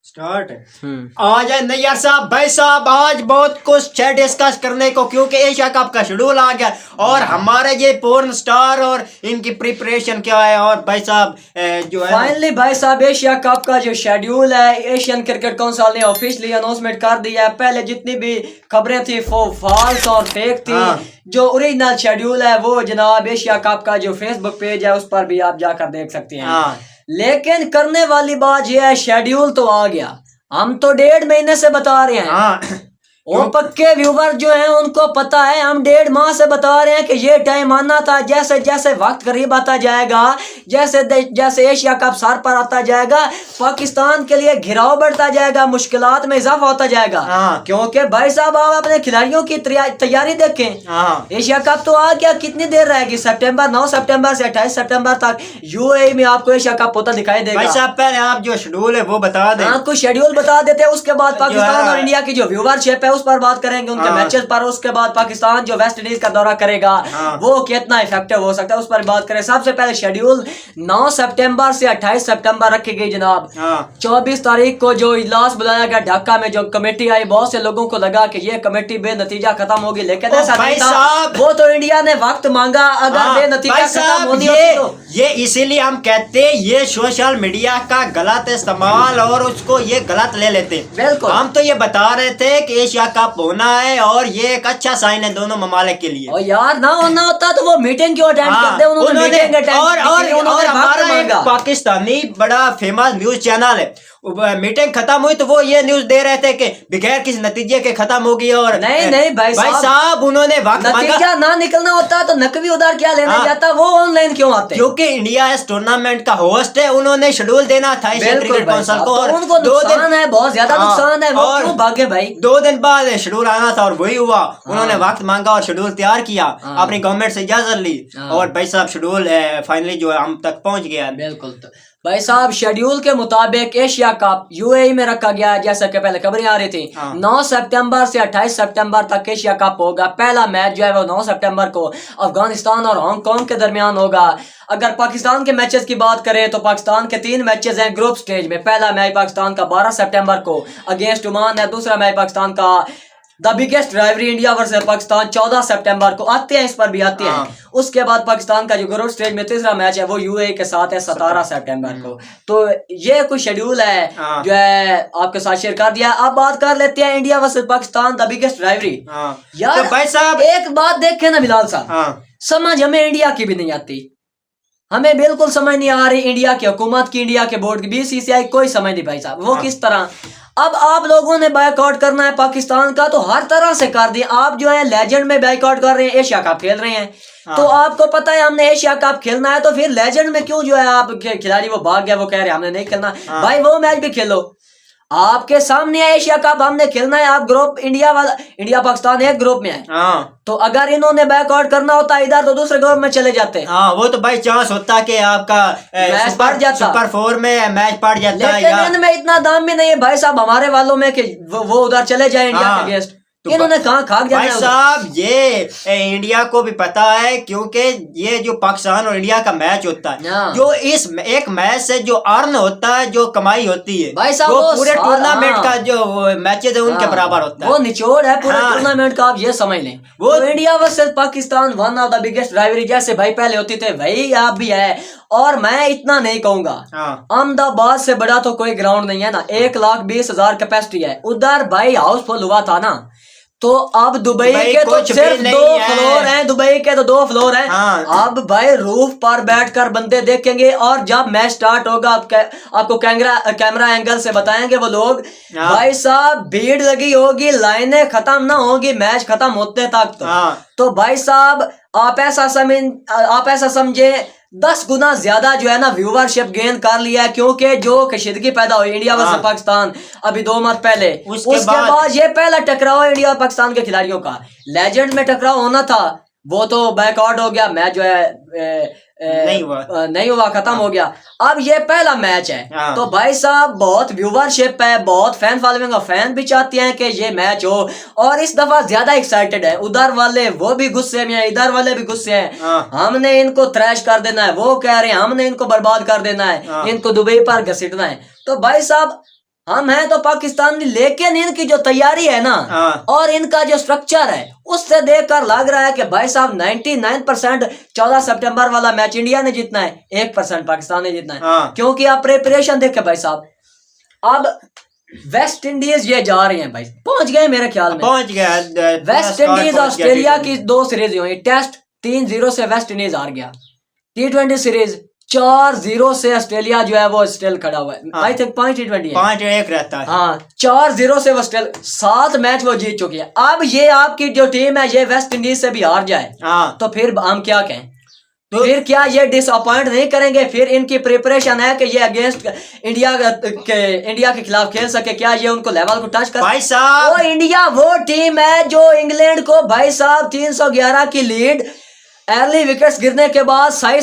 Start आज है नैयर साहब भाई साहब, आज बहुत कुछ है डिस्कस करने को, क्योंकि एशिया कप का शेड्यूल आ गया और हमारे ये पोर्न स्टार और इनकी प्रिपरेशन क्या है। और भाई साहब जो है फाइनली भाई साहब एशिया कप का जो शेड्यूल है एशियन क्रिकेट काउंसिल ने ऑफिशियली अनाउंसमेंट कर दिया है। पहले जितनी भी खबरें थी वो फॉल्स और फेक थी। जो ओरिजिनल शेड्यूल है वो जनाब एशिया कप का जो फेसबुक पेज है उस पर भी आप जाकर देख सकते हैं। लेकिन करने वाली बात यह है शेड्यूल तो आ गया, हम तो 1.5 महीने से बता रहे हैं। वो पक्के व्यूवर जो हैं उनको पता है, हम 1.5 माह से बता रहे हैं कि ये टाइम आना था। जैसे जैसे वक्त करीब आता जाएगा, जैसे जैसे एशिया कप सर पर आता जाएगा, पाकिस्तान के लिए घिराव बढ़ता जाएगा, मुश्किलात में इजाफा होता जाएगा। क्योंकि भाई साहब आप अपने खिलाड़ियों की तैयारी देखें। एशिया कप तो आ गया, कितनी देर रहेगी? सितंबर 9 सितंबर से 28 सितंबर तक यूएई में आपको एशिया कप होता दिखाई देगा। भाई साहब पहले आप जो शेड्यूल है वो बता दें। कुछ शेड्यूल बता देते हैं, उसके बाद पाकिस्तान और इंडिया की जो व्यूवरशिप है उस पर बात करेंगे, उनके मैचेस पर। उसके बाद पाकिस्तान जो वेस्ट इंडीज का दौरा करेगा वो कितना इफेक्टिव हो सकता है उस पर बात करें। सबसे पहले शेड्यूल 9 सितंबर से 28 सितंबर रखी गई जनाब। 24 तारीख को जो इजलास बुलाया गया ढाका में, जो कमेटी आई, बहुत से लोगों को लगा कि ये कमेटी बेनतीजा खत्म होगी, लेकिन ऐसा नहीं था। वो तो इंडिया ने वक्त मांगा, अगर बेनतीजा खत्म होनी होती तो ये इसीलिए हम कहते हैं ये सोशल मीडिया का गलत इस्तेमाल और उसको ये गलत ले लेते। बिल्कुल, हम तो ये बता रहे थे कि एशिया कप होना है और ये एक अच्छा साइन है दोनों ममालिक के लिए। और यार ना होना होता तो वो मीटिंग क्यों अटेंड करते? उन्होंने मीटिंग अटेंड और हमारा एक पाकिस्तानी बड़ा फेमस न्यूज चैनल है, मीटिंग खत्म हुई तो वो ये न्यूज दे रहे थे कि बगैर किसी नतीजे के खत्म होगी। और नहीं भाई साहब उन्होंने वक्त नतीजा ना निकलना होता तो नकवी उधार क्या लेने जाता, वो ऑनलाइन क्यों आते? क्योंकि इंडिया इस टूर्नामेंट का होस्ट है, उन्होंने शेड्यूल देना था क्रिकेट काउंसिल को, और उनको नुकसान है, बहुत ज्यादा नुकसान है। वो क्यों भागे भाई? 2 दिन बाद शेड्यूल आना था और वही हुआ। उन्होंने वक्त मांगा और शेड्यूल तैयार किया, अपनी गवर्नमेंट से इजाजत ली और भाई साहब शेड्यूल फाइनली जो है हम तक पहुंच गया। बिल्कुल भाई साहब शेड्यूल के मुताबिक एशिया कप यूएई में रखा गया है। जैसा कि पहले खबरें आ रही थी 9 सितंबर से 28 सितंबर तक एशिया कप होगा। पहला मैच जो है वो 9 सितंबर को अफगानिस्तान और हांगकांग के दरमियान होगा। अगर पाकिस्तान के मैचेस की बात करें तो पाकिस्तान के 3 मैचेस हैं ग्रुप स्टेज में। पहला मैच पाकिस्तान का 12 सितंबर को अगेंस्ट ओमान है। दूसरा मैच पाकिस्तान का the biggest rivalry India versus Pakistan 14 सितंबर को। आते हैं, इस पर भी आते हैं। उसके बाद पाकिस्तान का जो ग्रुप स्टेज में तीसरा मैच है वो यूएई के साथ है 17 सितंबर को। तो ये कुछ शेड्यूल है जो है आपके साथ शेयर कर दिया। अब बात कर लेते हैं India versus Pakistan the biggest rivalry. यार तो भाई साहब एक बात देखें ना बिलाल साहब, समझ हमें इंडिया की भी नहीं आती, हमें बिल्कुल समझ नहीं आ रही इंडिया की हुकूमत की, इंडिया के बोर्ड की, बीसीसीआई कोई समझ नहीं भाई साहब वो किस तरह। अब आप लोगों ने बायकॉट करना है पाकिस्तान का तो हर तरह से कर दिया। आप जो है लेजेंड में बायकॉट कर रहे हैं, एशिया कप खेल रहे हैं तो आपको पता है हमने एशिया कप खेलना है, तो फिर लेजेंड में क्यों जो है आप खिलाड़ी वो भाग गया, वो कह रहे हैं हमने नहीं खेलना। भाई वो मैच भी खेलो, आपके सामने है एशिया कप, हमने खेलना है। आप ग्रुप इंडिया पाकिस्तान एक ग्रुप में है तो अगर इन्होंने बैकआउट करना होता इधर तो दूसरे ग्रुप में चले जाते। वो तो भाई चांस होता कि आपका मैच पड़ जाता, सुपर 4 में मैच पड़ जाता। लेकिन इनमें इतना दाम भी नहीं है भाई साहब हमारे वालों में कि वो उधर चले जाए इंडिया के अगेंस्ट। तो इन्होंने कहाँ खाक जाना भाई साहब ये इंडिया को भी पता है, क्योंकि ये जो पाकिस्तान और इंडिया का मैच होता है, जो इस एक मैच से जो अर्न होता है, जो कमाई होती है भाई साहब वो पूरे टूर्नामेंट का जो मैचेस है उनके बराबर होता है। वो निचोड़ है पूरे टूर्नामेंट का, आप ये समझ लें। वो India versus Pakistan one of the biggest rivalry जैसे भाई पहले होती थे वही आप भी है। और मैं इतना नहीं कहूंगा, अहमदाबाद से बड़ा तो कोई ग्राउंड नहीं है ना, 1,20,000 कैपेसिटी है उधर भाई, हाउसफुल हुआ था ना। तो अब दुबई के तो सिर्फ 2 फ्लोर हैं, दुबई के तो 2 फ्लोर हैं। अब भाई रूफ पर बैठकर बंदे देखेंगे और जब मैच स्टार्ट होगा आपको कैमरा एंगल से बताएंगे वो लोग। भाई साहब भीड़ लगी होगी, लाइनें खत्म ना होगी मैच खत्म होते तक तो भाई साहब आप ऐसा समझे 10 गुना ज्यादा जो है ना व्यूवरशिप गेन कर लिया है। क्योंकि जो कशीदगी पैदा हुई इंडिया वर्सेस पाकिस्तान अभी 2 माह पहले, उसके बाद ये पहला टकराव इंडिया और पाकिस्तान के खिलाड़ियों का लेजेंड में टकराव होना था, वो तो बैकआउट हो गया, मैच जो है नहीं हुआ खत्म हो गया। अब ये पहला मैच है तो भाई साहब बहुत व्यूवरशिप है, बहुत फैन फॉलोइंग है, फैन भी चाहते हैं कि ये मैच हो और इस दफा ज्यादा एक्साइटेड है। उधर वाले वो भी गुस्से में है, इधर वाले भी गुस्से हैं। हमने इनको थ्रैश कर देना है, वो कह रहे हैं हमने इनको बर्बाद कर देना है, इनको दुबई पर घसीटना है। तो भाई साहब हम हैं तो पाकिस्तानी, लेकिन इनकी जो तैयारी है ना और इनका जो स्ट्रक्चर है उससे देखकर लग रहा है कि भाई साहब 99% 14 सितंबर वाला मैच इंडिया ने जीतना है, 1% पाकिस्तान ने जीतना है। क्योंकि आप प्रिपरेशन देखे भाई साहब, अब वेस्ट इंडीज ये जा रहे हैं भाई, पहुंच गए मेरे ख्याल में, पहुंच गया। वेस्ट इंडीज ऑस्ट्रेलिया की 2 सीरीज हुई, टेस्ट 3-0 से वेस्ट इंडीज हार गया, T20 सीरीज 4-0 से ऑस्ट्रेलिया जो है वो स्टिल खड़ा हुआ है। आई थिंक 5 T20 5-1 रहता है। हाँ, 4-0 से वो स्टिल 7 मैच वो जीत चुकी है। अब ये आपकी जो टीम है ये वेस्ट इंडीज से भी हार जाए तो फिर हम क्या कहें, तो फिर क्या ये डिसअपॉइंट नहीं करेंगे? फिर इनकी प्रिपरेशन है कि ये अगेंस्ट इंडिया के खिलाफ खेल सके, क्या ये उनको लेवल को टच कर? भाई साहब, वो इंडिया वो टीम है जो इंग्लैंड को भाई साहब 311 की लीड, अर्ली विकेट्स गिरने के बाद साई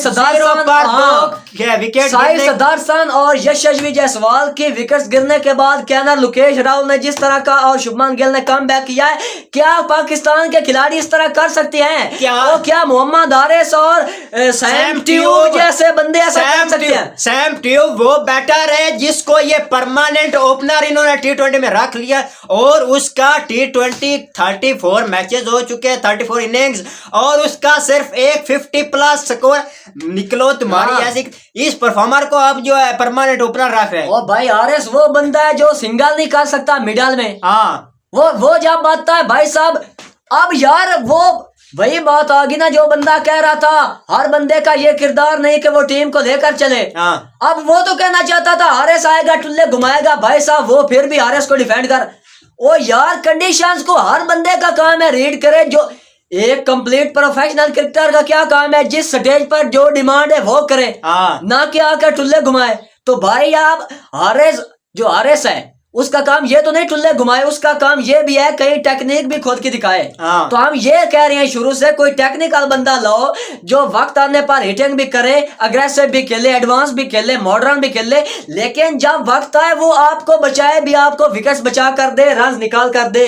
सदारसन और यशस्वी जायसवाल की विकेट्स गिरने के बाद कैनर लोकेश राहुल ने जिस तरह का और शुभमन गिल ने कमबैक किया है, क्या पाकिस्तान के खिलाड़ी इस तरह कर सकते हैं? क्या मोहम्मद हारिस और सैम ट्यूब जैसे बंदे ऐसा कर सकते हैं? सैम ट्यूब वो बैटर है जिसको ये परमानेंट ओपनर इन्होंने T20 में रख लिया और उसका T20 34 मैचेस हो चुके हैं, 34 इनिंग्स, और उसका सिर्फ एक 50+ स्कोर निकलो तुम्हारी ऐसी। इस परफॉर्मर को अब जो है परमानेंट ओपनर रख रहे हैं। ओ भाई आरएस वो बंदा है जो सिंगल नहीं कर सकता मिडल में। वो जब बात है भाई साहब, अब यार वो वही बात आ गई ना जो बंदा कह रहा था हर बंदे का ये किरदार नहीं कि वो टीम को लेकर चले। अब वो तो कहना चाहता था हारिस आएगा टुल्ले घुमाएगा, भाई साहब वो फिर भी हारिस को डिफेंड कर। ओ यार कंडीशंस को हर बंदे का काम है रीड करे, जो एक कंप्लीट प्रोफेशनल क्रिकेटर का क्या काम है, जिस स्टेज पर जो डिमांड है वो करे, ना कि आकर टुल्ले घुमाए। तो भाई आप हारिस है उसका काम ये तो नहीं टुल्ले घुमाए, उसका काम ये भी है कहीं टेक्निक भी खुद की दिखाए। तो हम ये कह रहे हैं शुरू से कोई टेक्निकल बंदा लाओ जो वक्त आने पर हिटिंग भी करे, अग्रेसिव भी खेले, एडवांस भी खेले, मॉडर्न भी खेले, लेकिन जब वक्त आए वो आपको बचाए भी, आपको विकेट्स बचा कर दे, रन निकाल कर दे।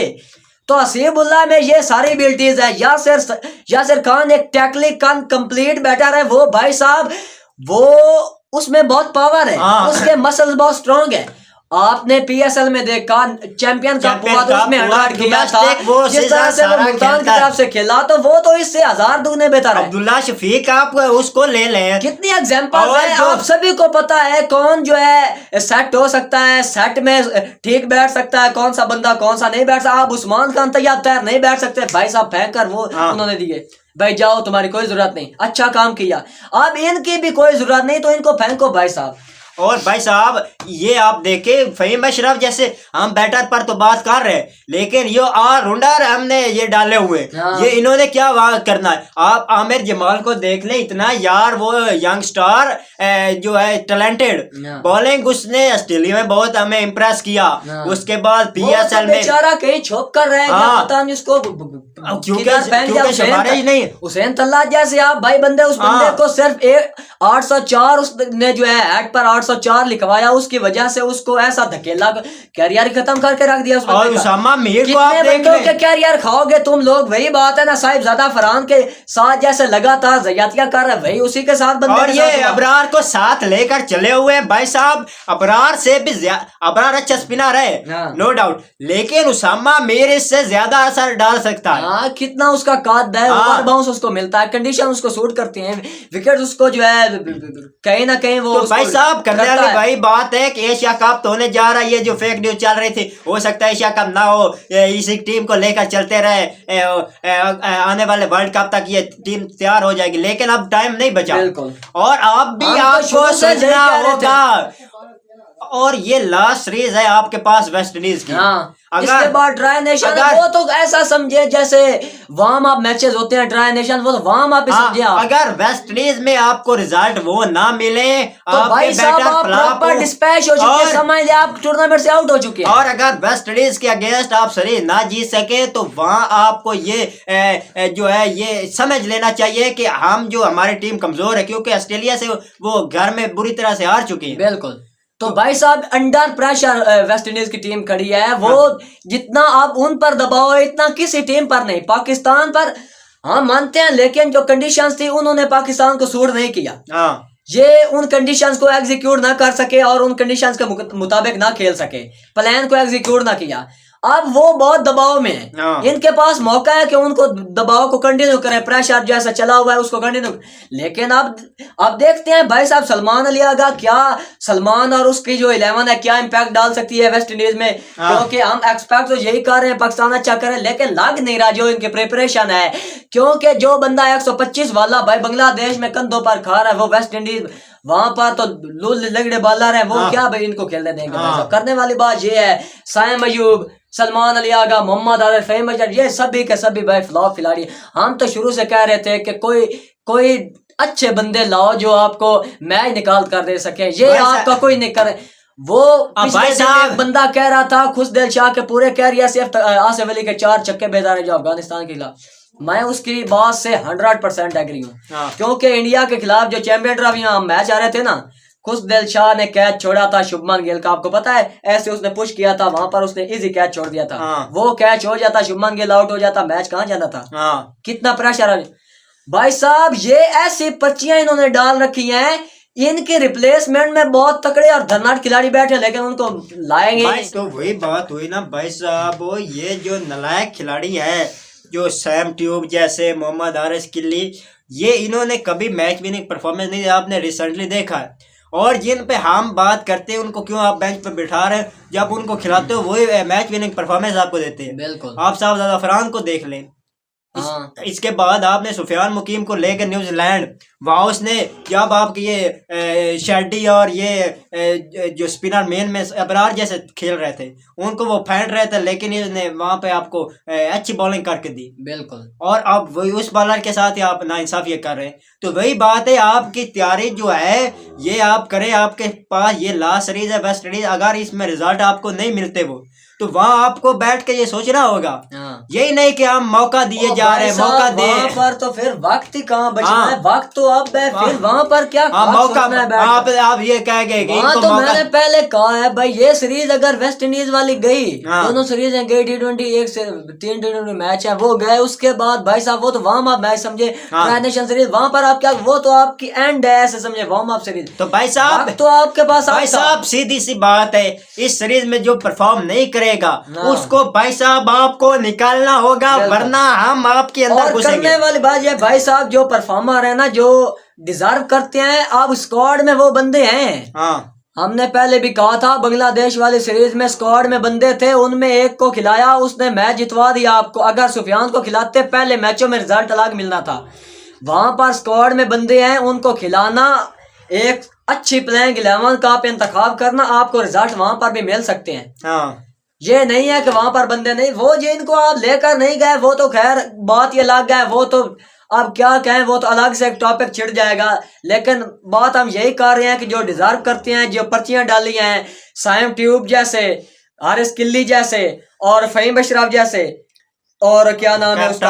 तो हसीबुल्लाह में ये सारी एबिलिटीज है। यासिर खान एक टेक्निकल कंप्लीट बैटर है, वो भाई साहब वो उसमें बहुत पावर है, उसके मसल्स बहुत स्ट्रॉन्ग है। आपने PSL में देखा चैंपियन कप हुआ तो उसमें 100 किया था, जिस तरह से वो मुल्तान की तरफ से खेला तो वो तो इससे 1000 दुगने बेहतर है। अब्दुल्ला शफीक आप उसको ले लें, कितनी एग्जांपल है, आप सभी को पता है कौन जो है सेट हो सकता है, सेट में ठीक बैठ सकता है, कौन सा बंदा कौन सा नहीं बैठ सकता। आप उस्मान खान तैयार नहीं बैठ सकते, भाई साहब फेंक कर वो उन्होंने दिए, भाई जाओ तुम्हारी कोई जरूरत नहीं, अच्छा काम किया। अब इनकी भी कोई जरूरत नहीं तो इनको फेंको भाई साहब। और भाई साहब ये आप देखे फहीम अशरफ जैसे हम बैटर पर तो बात कर रहे हैं, लेकिन ये ऑलराउंडर हमने ये डाले हुए, ये इन्होंने क्या करना है। आप आमिर जमाल को देख लें, इतना यार वो यंग स्टार जो है टैलेंटेड बॉलिंग, उसने ऑस्ट्रेलिया में बहुत हमें इम्प्रेस किया। उसके बाद PSL में बेचारा कहीं छुप कर रहे हैं, पता नहीं उसको नहीं हुसैन तल्ला जैसे आप भाई बंदे, उस बंदे को सिर्फ 804 उसने जो है एड पर 804 लिखवाया, उसकी वजह से उसको ऐसा धकेला कैरियर खत्म करके रख दिया। और उसामा मीर को आप देख के कैरियर खाओगे तुम लोग, वही बात है ना साहिब ज़्यादा फरहान के साथ जैसे लगातार ज्यादतियां कर रहे, वही उसी के साथ बंदे। और ये अबरार को साथ लेकर चले हुए हैं भाई साहब, अबरार से भी अबरार अच्छा स्पिनर है नो डाउट, लेकिन उसामा मीर इससे ज्यादा असर डाल सकता है। कितना उसका काद है, ओवर बाउंस उसको मिलता है, कंडीशन उसको सूट करती हैं, विकेट उसको जो है कहीं ना कहीं वो तो भाई साहब करने वाली भाई बात है कि एशिया कप तो होने जा रहा है। ये जो फेक न्यूज चल रही थी, हो सकता है एशिया कप ना हो, इसी टीम को लेकर चलते रहे, आने वाले वर्ल्ड कप तक ये टीम तैयार हो जाएगी, लेकिन अब टाइम नहीं बचा। और आप भी आपको सोचना होगा, और ये लास्ट सीरीज है आपके पास वेस्ट इंडीज की। इसके बाद ट्राई नेशन, वो तो ऐसा समझे जैसे वार्म अप मैचेस होते हैं, ट्राई नेशन वो तो वार्म अप ही समझे आप। अगर वेस्ट इंडीज में आपको रिजल्ट वो ना मिले तो भाई साहब आप प्रॉपर डिस्पैच हो चुके हैं, समझ ले आप टूर्नामेंट से आउट हो चुके हैं। और अगर वेस्ट इंडीज के अगेंस्ट आप सीरीज ना जीत सके तो वहां आपको ये जो है ये समझ लेना चाहिए कि हम जो हमारी टीम कमजोर है, क्योंकि ऑस्ट्रेलिया से वो घर में बुरी तरह से हार चुकी है। बिल्कुल। तो भाई साहब अंडर प्रेशर वेस्ट इंडीज की टीम खड़ी है, वो जितना आप उन पर दबाओ इतना किसी टीम पर नहीं। पाकिस्तान पर हाँ मानते हैं, लेकिन जो कंडीशंस थी उन्होंने पाकिस्तान को सूट नहीं किया। ये उन कंडीशंस को एग्जीक्यूट ना कर सके और उन कंडीशंस के मुताबिक ना खेल सके, प्लान को एग्जीक्यूट ना किया। अब वो बहुत दबाव में है, इनके पास मौका है कि उनको दबाव को कंटिन्यू करें, प्रेशर जैसा चला हुआ है उसको कंटिन्यू। लेकिन अब देखते हैं भाई साहब सलमान अली आगा क्या, सलमान और उसकी जो 11 है क्या इम्पैक्ट डाल सकती है वेस्ट इंडीज में, क्योंकि हम एक्सपेक्ट तो यही कर रहे हैं पाकिस्तान अच्छा करे, लेकिन लग नहीं रहा जो इनकी प्रिपरेशन है। क्योंकि जो बंदा 125 वाला भाई बांग्लादेश में कंधों पर खा रहा है, वो वेस्ट इंडीज वहां पर तो लूल लगड़े बालर है, वो क्या भाई इनको खेलने देंगे। करने वाली बात ये है, साइम अयूब, सलमान अली आगा, मोहम्मद आरिफ, फहीम अजहर, ये सभी के सभी भाई फ्लॉप खिलाड़ी। हम तो शुरू से कह रहे थे कि कोई अच्छे बंदे लाओ जो आपको मैच निकाल कर दे सके, ये आपका कोई नहीं करे। वो पिछले दिन एक बंदा कह रहा था खुशदिल शाह के पूरे कैरियर से आसिफ अली के 4 छक्के बेदार है जो अफगानिस्तान के खिलाफ, मैं उसकी बात से 100% एग्री हूँ। क्योंकि इंडिया के खिलाफ जो चैंपियन ट्रॉफी मैच आ रहे थे ना, खुशदिल शाह ने कैच छोड़ा था शुभमन गिल का, आपको पता है, ऐसे उसने पुश किया था, वहां पर उसने इजी कैच छोड़ दिया था। वो कैच हो जाता, शुभमन गिल आउट हो जाता, मैच कहाँ जाना था। कितना प्रेशर है भाई साहब। ये ऐसी पर्चियां इन्होंने डाल रखी हैं, इनके रिप्लेसमेंट में बहुत तकड़े और धन्नाट खिलाड़ी बैठे, लेकिन उनको लाएंगे। तो वही बात हुई ना भाई साहब, ये जो नलायक खिलाड़ी है, जो सैम ट्यूब जैसे, मोहम्मद आरिफ किल्ली, ये इन्होंने कभी मैच विनिंग परफॉर्मेंस नहीं, आपने रिसेंटली देखा है। और जिन पे हम बात करते हैं उनको क्यों आप बेंच पे बिठा रहे हैं, जब उनको खिलाते हो वही मैच विनिंग परफॉर्मेंस आपको देते हैं। बिल्कुल, आप साहब अफरान को देख लें। इसके बाद आपने सुफियान मुकीम को लेकर न्यूजीलैंड, वहाँ उसने जब आपके ये शेड्डी और ये जो स्पिनर मेन में अबरार जैसे खेल रहे थे, उनको वो फेंट रहे थे, लेकिन इसने वहाँ पे आपको अच्छी बॉलिंग करके दी। बिल्कुल। और अब वही उस बॉलर के साथ ही आप नाइंसाफी कर रहे हैं। तो वही बात है, आपकी तैयारी जो है ये आप करें, आपके पास ये लास्ट सीरीज है वेस्ट इंडीज, अगर इसमें रिजल्ट आपको नहीं मिलते वो, तो वहाँ आपको बैठ के ये सोचना होगा, यही नहीं कि हम मौका दिए जा रहे हैं, मौका दे पर तो फिर वक्त ही कहाँ बचना है, वक्त तो अब है, फिर वहाँ पर क्या मौका आप ये कह गए तो मैंने पहले कहा है भाई, ये सीरीज अगर वेस्ट इंडीज वाली गई, दोनों सीरीज गई T20, एक से 3 T20 मैच है वो गए, उसके बाद भाई साहब वो तो वार्म अप मैच समझे, नेशन सीरीज वहाँ पर आप क्या, वो तो आपकी एंड है ऐसे समझे, वार्म अप सीरीज। तो भाई साहब तो आपके पास भाई साहब सीधी सी बात है, इस सीरीज में जो परफॉर्म नहीं करेगा उसको भाई साहब आपको निकालना होगा, वरना हम आपके अंदर घुसेंगे। करने वाली बात ये भाई साहब, जो परफॉर्मर है ना, जो डिजर्व करते हैं, अब स्क्वाड में वो बंदे हैं। हमने पहले भी कहा था, बांग्लादेश वाली सीरीज में स्क्वाड में बंदे थे, उनमें एक को खिलाया, उसने मैच जितवा दिया आपको। अगर सुफियान को खिलाते पहले मैचों में रिजल्ट अलग मिलना था। वहां पर स्क्वाड में बंदे हैं, उनको खिलाना, एक अच्छी प्लेइंग 11 का आप इंतखाब करना, आपको रिजल्ट वहां पर भी मिल सकते हैं। ये नहीं है कि वहां पर बंदे नहीं, वो जिनको आप लेकर नहीं गए वो तो खैर बात ये अलग है, वो तो अब क्या कहें, वो तो अलग से एक टॉपिक छिड़ जाएगा। लेकिन बात हम यही कर रहे हैं कि जो डिजर्व करते हैं, जो पर्चियां डाली हैं, साइम ट्यूब जैसे, हारिस किल्ली जैसे और फहीम अशरफ जैसे, और क्या नाम है उसका,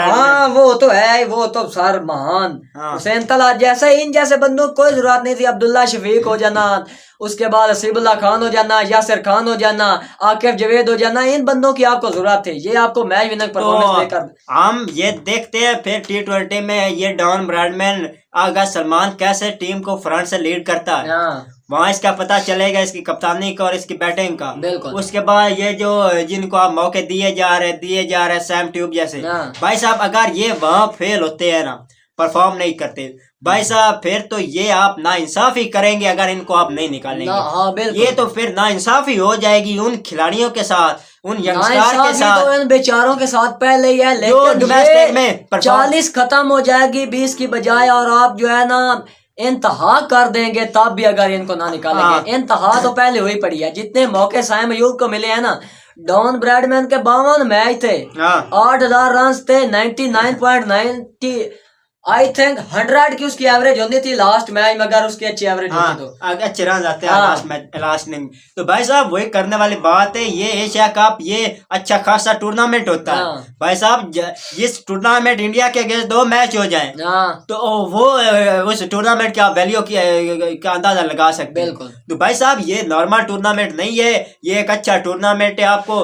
हाँ वो तो है, वो तो सर महान, हुसैन तलत जैसे, इन जैसे बंदों को कोई जरूरत नहीं थी। अब्दुल्ला शफीक हो जाना, उसके बाद हसीबुल्लाह खान हो जाना, यासिर खान हो जाना, आकिफ जवेद हो जाना, इन बंदों की आपको जरूरत थी। ये आपको मैच विनर परफॉर्मेंस देकर हम ये देखते हैं। फिर T20 में ये डॉन ब्रैडमैन आगा सलमान कैसे टीम को फ्रंट से लीड करता है, वहाँ इसका पता चलेगा, इसकी कप्तानी का और इसकी बैटिंग का। उसके बाद ये जो जिनको आप मौके दिए जा रहे सैम ट्यूब जैसे, भाई साहब अगर ये वहाँ फेल होते हैं ना, परफॉर्म नहीं करते भाई साहब, फिर तो ये आप नाइंसाफी करेंगे अगर इनको आप नहीं निकालेंगे। ये तो फिर नाइंसाफी हो जाएगी उन खिलाड़ियों के साथ, उन यंगस्टर के साथ, तो इन बेचारों के साथ पहले ही है। लेकिन डोमेस्टिक में 40 खत्म हो जाएगी 20 की बजाय, और आप जो है ना इंतहा कर देंगे, तब भी अगर इनको ना निकालेंगे। इंतहा तो पहले हुई पड़ी है। जितने मौके साइम अयूब को मिले हैं ना, डॉन ब्रैडमैन के 52 मैच थे, 8000 रन थे, 99.90 आई थिंक 100 की उसकी एवरेज होती थी लास्ट मैच में, अगर उसकी अच्छी एवरेज होती तो अच्छे रन आते हैं लास्ट में। तो भाई साहब वही करने वाली बात है, ये एशिया कप ये अच्छा खासा टूर्नामेंट होता है भाई साहब। जिस टूर्नामेंट इंडिया के अगेंस्ट 2 मैच हो जाए तो वो उस टूर्नामेंट का वैल्यू का अंदाजा लगा सकते हैं। बिल्कुल। तो भाई साहब ये नॉर्मल टूर्नामेंट नहीं है, ये एक अच्छा टूर्नामेंट है। आपको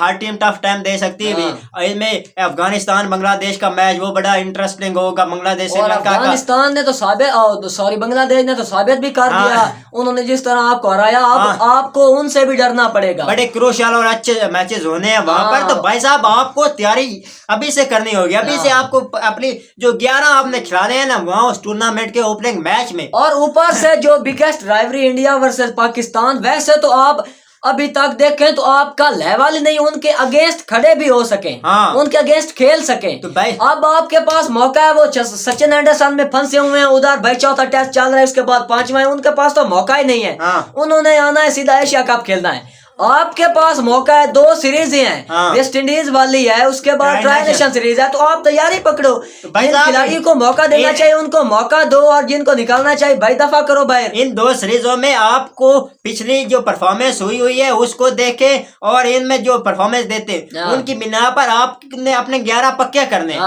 हर टीम टफ टाइम दे सकती है। इसमें अफगानिस्तान बांग्लादेश का मैच वो बड़ा इंटरेस्टिंग होगा। बांग्लादेश और अफगानिस्तान ने तो साबित, सॉरी बांग्लादेश ने तो साबित भी कर दिया, उन्होंने जिस तरह आपको हराया, अब आपको उनसे भी डरना पड़ेगा। बड़े क्रूशियल और अच्छे मैचेस होने हैं वहां पर, तो भाई साहब आपको तैयारी अभी से करनी होगी, अभी से आपको अपनी जो 11 आपने खिलाने हैं ना वहाँ उस टूर्नामेंट के ओपनिंग मैच में, और ऊपर से जो biggest rivalry India versus Pakistan, वैसे तो आप अभी तक देखें तो आपका लेवल नहीं उनके अगेंस्ट खड़े भी हो सके, उनके अगेंस्ट खेल सके, तो भाई अब आपके पास मौका है। वो सचिन एंडरसन में फंसे हुए हैं उधर, भाई चौथा टेस्ट चल रहा है, उसके बाद 5वां है, उनके पास तो मौका ही नहीं है। उन्होंने आना है सीधा एशिया कप खेलना है, आपके पास मौका है, 2 सीरीज हैं, वेस्ट इंडीज वाली है, उसके बाद ट्राई नेशन सीरीज है, तो आप तैयारी पकड़ो। खिलाड़ी को मौका देना चाहिए, उनको मौका दो, और जिनको निकालना चाहिए भाई दफा करो बाहर। इन 2 सीरीजों में आपको पिछली जो परफॉर्मेंस हुई है उसको देखे, और इनमें जो परफॉर्मेंस देते उनकी बिना पर आपने अपने 11 पक्के करने,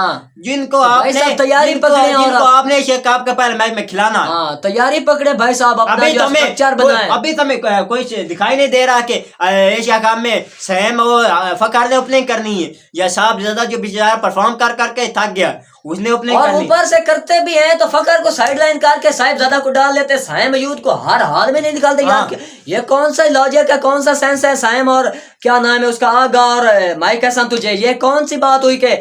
जिनको आपने तैयारी पकड़े, जिनको आपने एशिया कप के पहले मैच में खिलाना, तैयारी पकड़े भाई साहब, अभी तुम्हें कोई दिखाई नहीं दे रहा कि एशिया कप में सैम और फकर ने ओपनिंग करनी है, या साहब ज्यादा जो बेचारा परफॉर्म कर करके थक गया उसने ओपनिंग करनी, और ऊपर से करते भी हैं तो फकर को साइड लाइन करके साहिब ज्यादा को डाल लेते, साइम यूथ को हर हाल में नहीं निकालते। ये कौन सा लॉजिक है, कौन सा सेंस है? साइम और क्या नाम है उसका, आगा और माइक हसन, तुझे ये कौन सी बात हुई के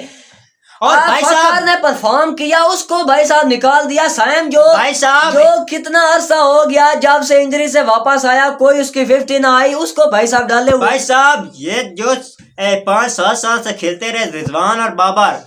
और भाई साहब ने परफॉर्म किया उसको भाई साहब निकाल दिया। साइम जो भाई साहब जो कितना अरसा हो गया जब से इंजरी से वापस आया, कोई उसकी 50 ना आई, उसको भाई साहब डाले हुए। भाई साहब ये जो 5-7 साल से खेलते रहे रिजवान और बाबर,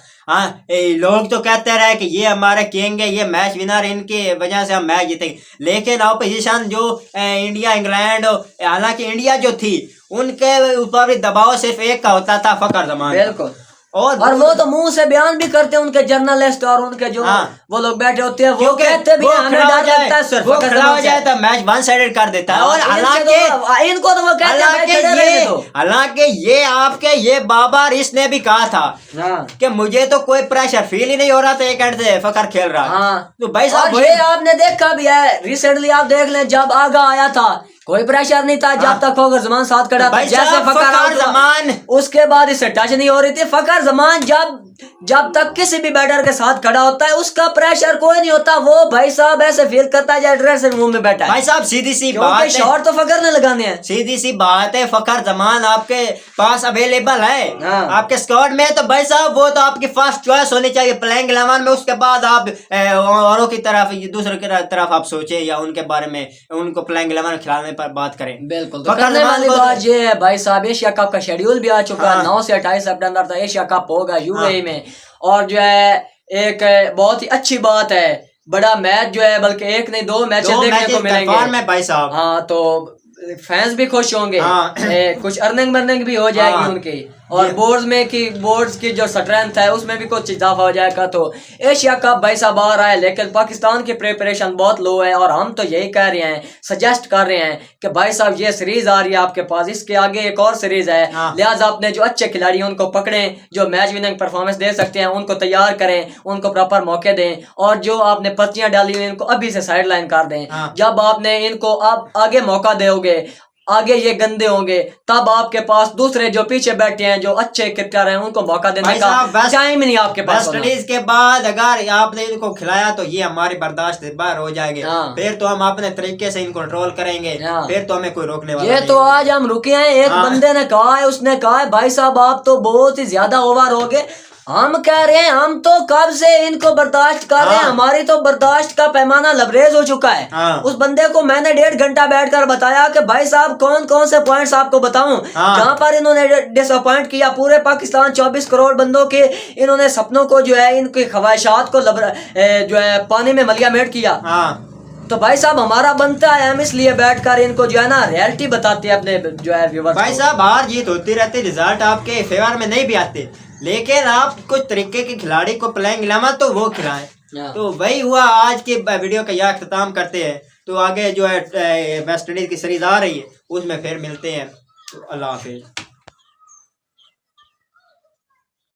लोग तो कहते रहे कि ये हमारे किंग है, ये मैच विनर, इनकी वजह से हम मैच जीतेंगे, लेकिन अपोजिशन जो इंडिया इंग्लैंड, हालांकि इंडिया जो थी उनके ऊपर भी दबाव सिर्फ एक का होता था, फकर जमान। बिल्कुल, और वो तो मुंह से बयान भी करते हैं उनके जर्नलिस्ट और उनके जो वो लोग बैठे होते हैं, वो कहते भी हमें डर लगता है सिर्फ वो खड़ा हो जाए तो मैच 1 साइडेड कर देता है। और हालांकि इनको तो वो कहते हैं, हालांकि ये आपके ये बाबर इसने भी कहा था कि मुझे तो कोई प्रेशर फील ही नहीं हो रहा था, एक एंड से फकर खेल रहा। तो भाई साहब ये आपने देखा भी है, रिसेंटली आप देख लें जब आगा आया था कोई प्रेशर नहीं था, जब तक फकर जमान साथ खड़ा था, जैसे फकर जमान उसके बाद इससे टच नहीं हो रही थी। फकर जमान जब तक किसी भी बैटर के साथ खड़ा होता है उसका प्रेशर कोई नहीं होता, वो भाई साहब ऐसे फील करता है जैसे ड्रेसिंग रूम में बैठा है। भाई साहब सीधी सी बात है, शॉट तो फकर ने लगाने हैं, सीधी सी बात है, फकर जमान आपके पास अवेलेबल है आपके स्क्वाड में, तो भाई साहब वो तो आपकी फर्स्ट चॉइस होनी चाहिए प्लेइंग 11 में। उसके बाद आप औरों की तरफ, दूसरों की तरफ आप सोचे या उनके बारे में, उनको प्लेइंग 11 में खिलाने पर बात करें। बिल्कुल, तो करने वाली बात ये है भाई साहब, एशिया कप का शेड्यूल भी आ चुका है, 9 से 28 सितंबर तक एशिया कप होगा यूएई में, और जो है एक बहुत ही अच्छी बात है, बड़ा मैच जो है, बल्कि एक नहीं 2 मैच देखने को मिलेंगे भाई साहब। हाँ, तो फैंस भी खुश होंगे, कुछ अर्निंग बर्निंग भी हो जाएगी उनकी, और बोर्ड्स की जो स्ट्रेंथ है उसमें भी कुछ इजाफा हो जाएगा। तो एशिया कप भाई साहब आ रहा है, लेकिन पाकिस्तान की प्रिपरेशन बहुत लो है, और हम तो यही कह रहे हैं, सजेस्ट कर रहे हैं कि भाई साहब ये सीरीज आ रही है आपके पास, इसके आगे एक और सीरीज है, लिहाजा अपने जो अच्छे खिलाड़ी हैं उनको पकड़ें, जो मैच विनिंग परफॉर्मेंस दे सकते हैं उनको तैयार करें, उनको प्रॉपर मौके दें, और जो आपने पर्चियां डाली हुई इनको अभी से साइड लाइन कर दें। जब आपने इनको आप आगे मौका दोगे, आगे ये गंदे होंगे, तब आपके पास दूसरे जो पीछे बैठे हैं जो अच्छे क्रिकेटर हैं उनको मौका देने का टाइम नहीं आपके पास। वेस्ट इंडीज के बाद अगर आपने इनको खिलाया तो ये हमारी बर्दाश्त से बाहर हो जाएंगे, फिर तो हम अपने तरीके से इनको कंट्रोल करेंगे, फिर तो हमें कोई रोकने वाला ये तो आज हम रुके हैं। एक बंदे ने कहा है, उसने कहा है भाई साहब आप तो बहुत ही ज्यादा ओवर हो गए। हम कह रहे हैं हम तो कब से इनको बर्दाश्त कर रहे हैं, हमारी तो बर्दाश्त का पैमाना लबरेज हो चुका है। उस बंदे को मैंने 1.5 घंटा बैठकर बताया कि भाई साहब कौन कौन से पॉइंट्स आपको बताऊं जहां पर इन्होंने डिसअपॉइंट किया पूरे पाकिस्तान 24 करोड़ बंदों के, इन्होंने सपनों को जो है, इनकी ख्वाहिशात को जो है पानी में मलियामेट किया। तो भाई साहब हमारा बनता है, हम इसलिए बैठकर इनको जो है ना रियलिटी बताते हैं अपने जो है व्यूअर्स। भाई साहब हार जीत होती रहती, रिजल्ट आपके फेवर में नहीं भी आते, लेकिन आप कुछ तरीके के खिलाड़ी को प्लेइंग 11 तो वो खिलाएं। तो वही हुआ, आज के वीडियो का यह अख्ताम करते हैं। तो आगे जो है वेस्ट इंडीज की सीरीज आ रही है उसमें फिर मिलते हैं। तो अल्लाह हाफिज।